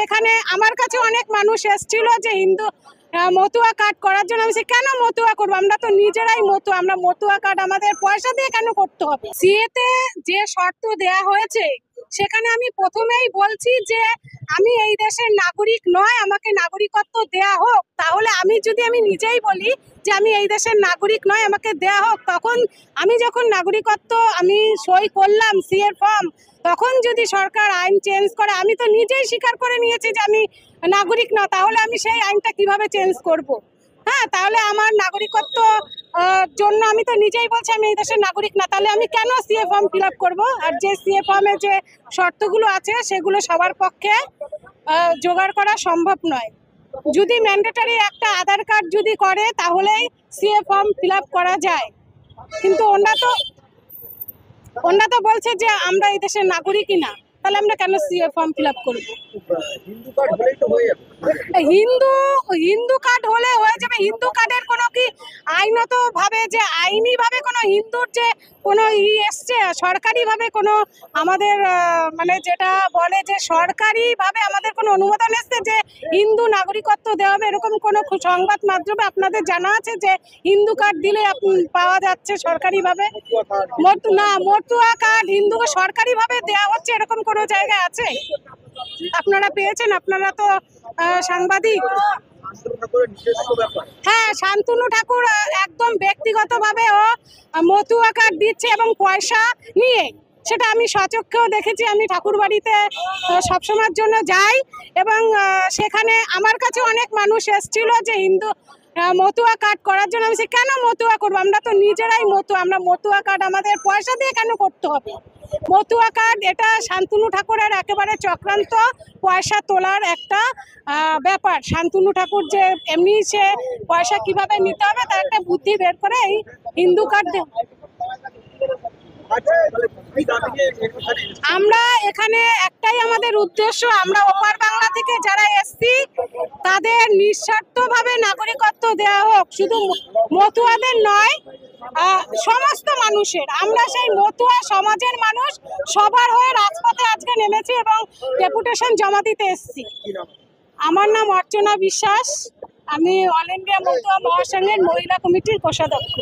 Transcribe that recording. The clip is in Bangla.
সেখানে আমার কাছে অনেক মানুষ এসেছিল যে হিন্দু মতুয়া কার্ড করার জন্য। আমি কেন মতুয়া করবো, আমরা তো নিজেরাই মতুয়া, আমরা মতুয়া কার্ড আমাদের পয়সা দিয়ে কেন করতে হবে? সিএতে যে শর্ত দেয়া হয়েছে সেখানে আমি প্রথমেই বলছি যে আমি এই দেশের নাগরিক নয়, আমাকে নাগরিকত্ব দেয়া হোক। তাহলে আমি নিজেই বলি যে আমি এই দেশের নাগরিক নয়, আমাকে দেয়া হোক, তখন আমি যখন নাগরিকত্ব আমি সই করলাম সিএ ফর্ম, তখন যদি সরকার আইন চেঞ্জ করে, আমি তো নিজেই স্বীকার করে নিয়েছি যে আমি নাগরিক না, তাহলে আমি সেই আইনটা কিভাবে চেঞ্জ করব? হ্যাঁ, তাহলে আমার নাগরিকত্ব জন্য আমি তো নিজেই বলছি আমি এই দেশের নাগরিক না, তাহলে আমি কেন সিএ ফর্ম ফিল আপ করবো? আর যে সিএ ফর্মে যে শর্তগুলো আছে সেগুলো সবার পক্ষে জোগাড় করা সম্ভব নয়। যদি ম্যান্ডেটরি একটা আধার কার্ড যদি করে তাহলেই সিএ ফর্ম ফিল আপ করা যায়, কিন্তু ওনারা তো বলছে যে আমরা এই দেশের নাগরিকই না, তাহলে আমরা কেন সিএ ফর্ম ফিল আপ করবো? হিন্দু কার্ড হলে হয়ে যাবে। হিন্দু কার্ডের কোনো কি আইনত ভাবে যে আইনি ভাবে কোনো হিন্দুর যে কোনো এসছে সরকারি ভাবে কোনো আমাদের মানে যেটা বলে যে সরকারি ভাবে আমাদের কোনো অনুমোদন এসছে যে হিন্দু নাগরিকত্ব দেওয়া হবে, এরকম কোনো সংবাদ মাধ্যমে আপনাদের জানা আছে যে হিন্দু কার্ড দিলে পাওয়া যাচ্ছে সরকারি ভাবে? না, মতুয়া কার্ড হিন্দুকে সরকারি ভাবে দেওয়া হচ্ছে এরকম কোনো জায়গায় আছে? আপনারা পেয়েছেন? আপনারা তো সাংবাদিক। হ্যাঁ, শান্তনু ঠাকুর একদম ব্যক্তিগতভাবে ও মতুয়া কার্ড দিচ্ছে এবং পয়সা নিয়ে, সেটা আমি স্বচক্ষেও দেখেছি। আমি ঠাকুর বাড়িতে সবসময়ের জন্য যাই এবং সেখানে আমার কাছে অনেক মানুষ এসেছিল যে হিন্দু মতুয়া কার্ড করার জন্য। আমি কেন মতুয়া করবো, আমরা তো নিজেরাই মতুয়া, আমরা মতুয়া কার্ড আমাদের পয়সা দিয়ে কেন করতে হবে? মতুয়া কার্ড এটা শান্তনু ঠাকুরের একেবারে চক্রান্ত, পয়সা তোলার একটা ব্যাপার। শান্তনু ঠাকুর যে এমনি সে পয়সা কিভাবে নিতে হবে তার একটা বুদ্ধি বের করে এই হিন্দু কার্ড। আমরা এখানে একটাই আমাদের উদ্দেশ্য, আমরা ওপার বাংলা থেকে যারা এসছি তাদের নিঃস্বার্থভাবে নাগরিকত্ব দেওয়া হোক, শুধু মতুয়াদের নয়, সমস্ত মানুষের। আমরা সেই মতুয়া সমাজের মানুষ, সবার হয়ে রাজপথে আজকে নেমেছি এবং ডেপুটেশন জমা দিতে এসেছি। আমার নাম অর্চনা বিশ্বাস, আমি অল ইন্ডিয়া মতুয়া মহাসংঘের মহিলা কমিটির কোষাধ্যক্ষ।